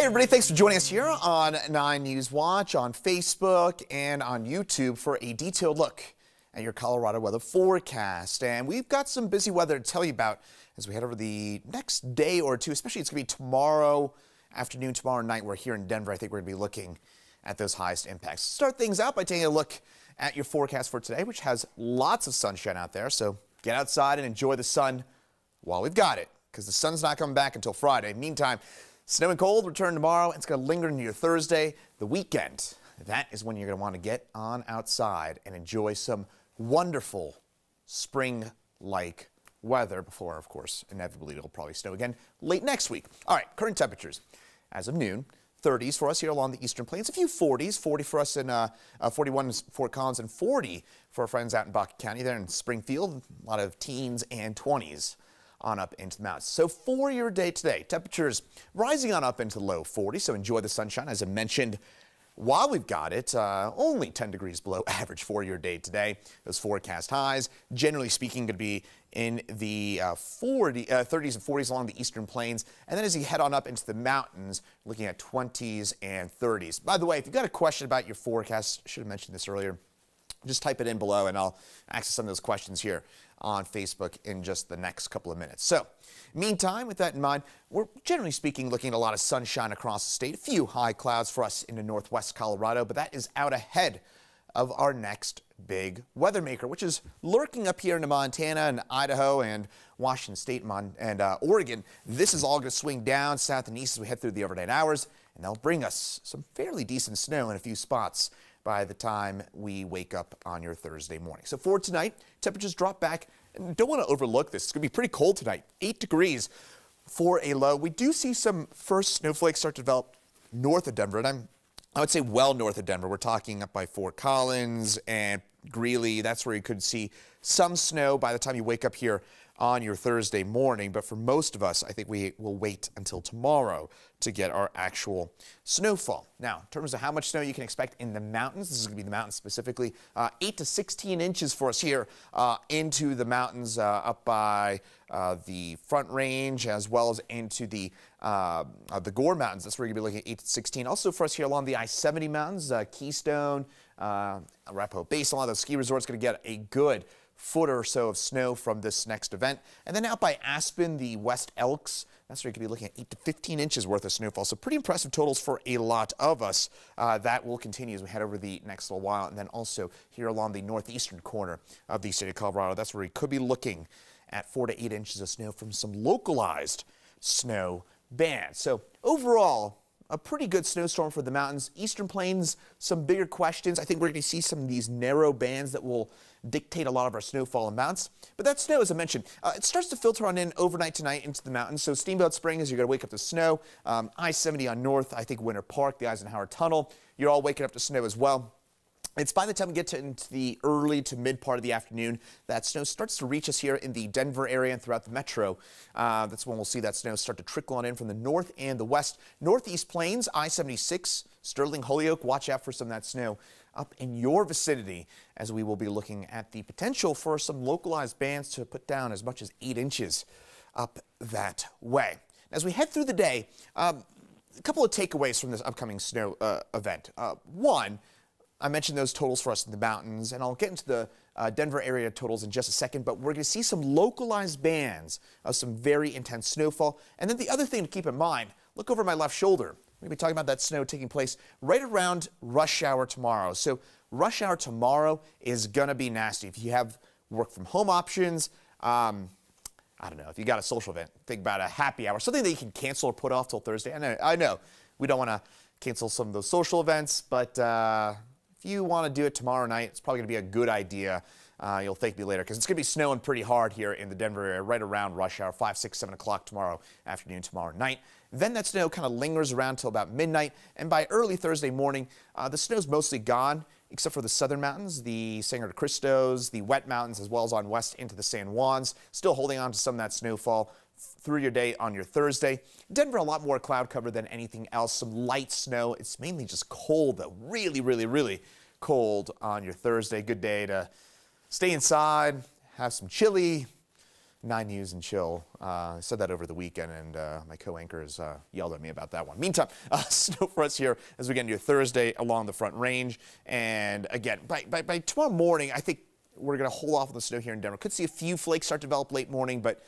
everybody, thanks for joining us here on 9 News Watch on Facebook and on YouTube for a detailed look at your Colorado weather forecast. And we've got some busy weather to tell you about as we head over the next day or two, especially it's going to be tomorrow afternoon, tomorrow night. We're here in Denver. I think we're going to be looking at those highest impacts. Start things out by taking a look at your forecast for today, which has lots of sunshine out there. So get outside and enjoy the sun while we've got it, because the sun's not coming back until Friday. Meantime, snow and cold return tomorrow. It's going to linger into your Thursday. The weekend, that is when you're going to want to get on outside and enjoy some wonderful spring-like weather before, of course, inevitably it'll probably snow again late next week. All right, current temperatures as of noon. 30s for us here along the eastern plains, a few 40s, 40 for us in 41 in Fort Collins, and 40 for our friends out in Bucks County there in Springfield. A lot of teens and 20s on up into the mountains. So for your day today, temperatures rising on up into the low 40s, so enjoy the sunshine. As I mentioned, while we've got it, only 10 degrees below average for your day today. Those forecast highs, generally speaking, going to be in the 30s and 40s along the eastern plains. And then as you head on up into the mountains, looking at 20s and 30s. By the way, if you've got a question about your forecast, I should have mentioned this earlier, just type it in below and I'll access some of those questions here on Facebook in just the next couple of minutes. So, meantime, with that in mind, we're generally speaking looking at a lot of sunshine across the state. A few high clouds for us into northwest Colorado, but that is out ahead of our next big weather maker, which is lurking up here into Montana and Idaho and Washington State and Oregon. This is all going to swing down south and east as we head through the overnight hours, and they'll bring us some fairly decent snow in a few spots by the time we wake up on your Thursday morning. So for tonight, temperatures drop back, and don't want to overlook this. It's going to be pretty cold tonight, 8 degrees for a low. We do see some first snowflakes start to develop north of Denver, and I would say well north of Denver. We're talking up by Fort Collins and Greeley. That's where you could see some snow by the time you wake up here on your Thursday morning. But for most of us, I think we will wait until tomorrow to get our actual snowfall. Now, in terms of how much snow you can expect in the mountains, this is going to be the mountains specifically, 8 to 16 inches for us here into the mountains up by the Front Range, as well as into the Gore Mountains. That's where you're going to be looking at 8 to 16. Also for us here along the I-70 mountains, Keystone, Arapahoe Base, a lot of those ski resorts going to get a good foot or so of snow from this next event. And then out by Aspen, the West Elks, that's where you could be looking at 8 to 15 inches worth of snowfall. So pretty impressive totals for a lot of us. That will continue as we head over the next little while. And then also here along the northeastern corner of the state of Colorado, that's where we could be looking at 4 to 8 inches of snow from some localized snow bands. So overall, a pretty good snowstorm for the mountains. Eastern plains, some bigger questions. I think we're going to see some of these narrow bands that will dictate a lot of our snowfall amounts. But that snow, as I mentioned, it starts to filter on in overnight tonight into the mountains. So Steamboat Springs, you're going to wake up to snow. I-70 on north, I think Winter Park, the Eisenhower Tunnel, you're all waking up to snow as well. It's by the time we get into the early to mid part of the afternoon that snow starts to reach us here in the Denver area and throughout the metro. That's when we'll see that snow start to trickle on in from the north and the west. Northeast plains, I-76, Sterling, Holyoke, watch out for some of that snow up in your vicinity as we will be looking at the potential for some localized bands to put down as much as 8 inches up that way. As we head through the day, a couple of takeaways from this upcoming snow event. One, I mentioned those totals for us in the mountains, and I'll get into the Denver area totals in just a second, but we're going to see some localized bands of some very intense snowfall. And then the other thing to keep in mind, look over my left shoulder. We're going to be talking about that snow taking place right around rush hour tomorrow. So rush hour tomorrow is going to be nasty. If you have work from home options, I don't know, if you got a social event, think about a happy hour, something that you can cancel or put off till Thursday. I know we don't want to cancel some of those social events, but if you want to do it tomorrow night, it's probably going to be a good idea. You'll thank me later because it's going to be snowing pretty hard here in the Denver area right around rush hour, 5, 6, 7 o'clock tomorrow afternoon, tomorrow night. Then that snow kind of lingers around till about midnight, and by early Thursday morning, the snow's mostly gone except for the southern mountains, the Sangre de Cristos, the wet mountains, as well as on west into the San Juans. Still holding on to some of that snowfall through your day on your Thursday. Denver, a lot more cloud cover than anything else. Some light snow. It's mainly just cold, though. Really, really, really cold on your Thursday. Good day to stay inside, have some chili, 9 News and Chill. I said that over the weekend, and my co-anchors yelled at me about that one. Meantime, snow for us here as we get into Thursday along the Front Range. And again, by tomorrow morning, I think we're going to hold off on the snow here in Denver. Could see a few flakes start to develop late morning, but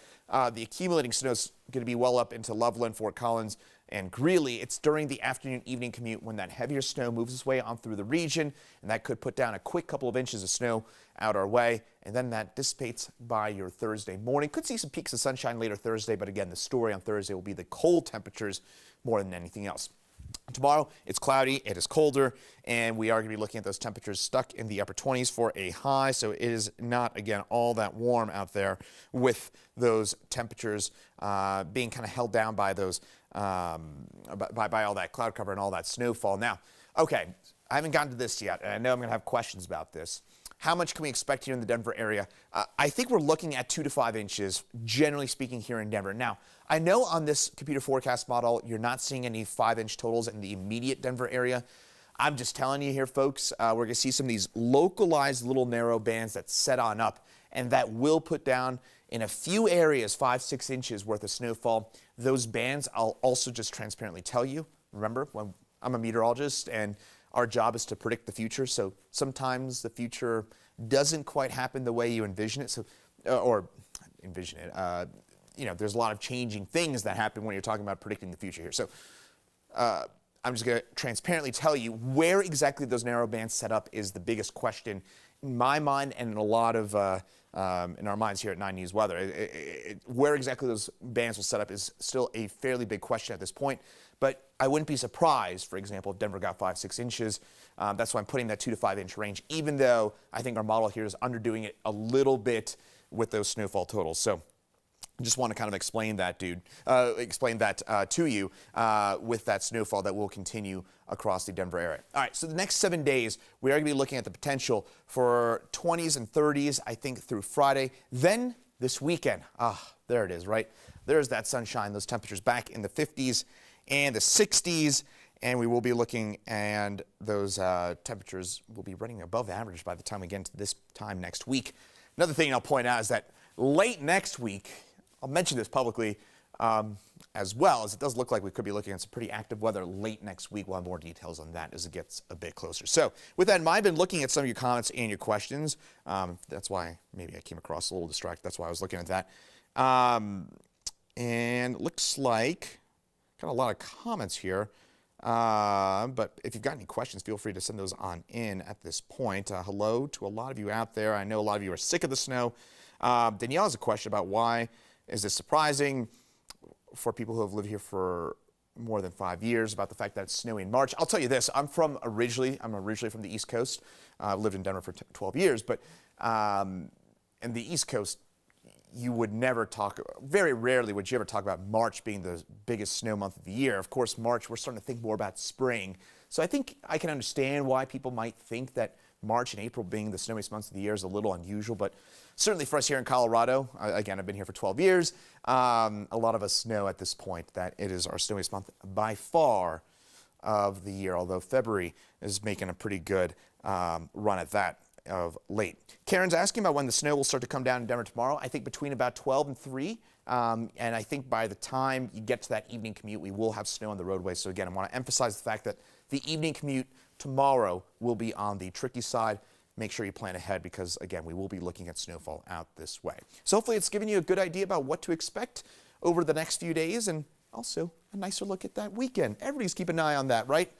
the accumulating snow is going to be well up into Loveland, Fort Collins, and Greeley. It's during the afternoon evening commute when that heavier snow moves its way on through the region, and that could put down a quick couple of inches of snow out our way, and then that dissipates by your Thursday morning. Could see some peaks of sunshine later Thursday, but again, the story on Thursday will be the cold temperatures more than anything else. Tomorrow, it's cloudy, it is colder, and we are going to be looking at those temperatures stuck in the upper 20s for a high, so it is not, again, all that warm out there with those temperatures being kind of held down by those, by all that cloud cover and all that snowfall. Now, okay, I haven't gotten to this yet, and I know I'm going to have questions about this. How much can we expect here in the Denver area? I think we're looking at 2 to 5 inches, generally speaking, here in Denver. Now, I know on this computer forecast model, you're not seeing any 5-inch totals in the immediate Denver area. I'm just telling you here, folks, we're going to see some of these localized little narrow bands that set on up, and that will put down in a few areas 5-6 inches worth of snowfall. Those bands, I'll also just transparently tell you, remember, when I'm a meteorologist and our job is to predict the future, so sometimes the future doesn't quite happen the way you envision it, or envision it. You know, there's a lot of changing things that happen when you're talking about predicting the future here. So I'm just going to transparently tell you where exactly those narrow bands set up is the biggest question in my mind and in a lot of in our minds here at 9 News Weather. Where exactly those bands will set up is still a fairly big question at this point. But I wouldn't be surprised, for example, if Denver got 5-6 inches. That's why I'm putting that 2 to 5 inch range, even though I think our model here is underdoing it a little bit with those snowfall totals. So I just want to kind of explain that, to you with that snowfall that will continue across the Denver area. All right, so the next 7 days, we are going to be looking at the potential for 20s and 30s, I think, through Friday. Then this weekend, there it is, right? There's that sunshine, those temperatures back in the 50s and the 60s, and we will be looking, and those temperatures will be running above average by the time we get into this time next week. Another thing I'll point out is that late next week, I'll mention this publicly as well, as it does look like we could be looking at some pretty active weather late next week. We'll have more details on that as it gets a bit closer. So with that in mind, I've been looking at some of your comments and your questions. That's why maybe I came across a little distracted. That's why I was looking at that. And it looks like got a lot of comments here. But if you've got any questions, feel free to send those on in at this point. Hello to a lot of you out there. I know a lot of you are sick of the snow. Danielle has a question about why is this surprising for people who have lived here for more than 5 years, about the fact that it's snowy in March. I'll tell you this, I'm originally from the East Coast. I've lived in Denver for 12 years, but in the East Coast, you would never talk, very rarely would you ever talk about March being the biggest snow month of the year. Of course, March, we're starting to think more about spring. So I think I can understand why people might think that March and April being the snowiest months of the year is a little unusual, but certainly for us here in Colorado, again, I've been here for 12 years, a lot of us know at this point that it is our snowiest month by far of the year, although February is making a pretty good run at that of late. Karen's asking about when the snow will start to come down in Denver tomorrow. I think between about 12 and 3, and I think by the time you get to that evening commute, we will have snow on the roadway. So again, I want to emphasize the fact that the evening commute tomorrow will be on the tricky side. Make sure you plan ahead because, again, we will be looking at snowfall out this way. So hopefully it's given you a good idea about what to expect over the next few days, and also a nicer look at that weekend. Everybody's keeping an eye on that, right?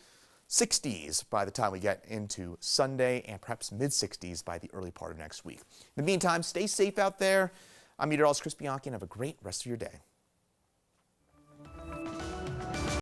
60s by the time we get into Sunday, and perhaps mid-60s by the early part of next week. In the meantime, stay safe out there. I'm Meteorologist Chris Bianchi, and have a great rest of your day.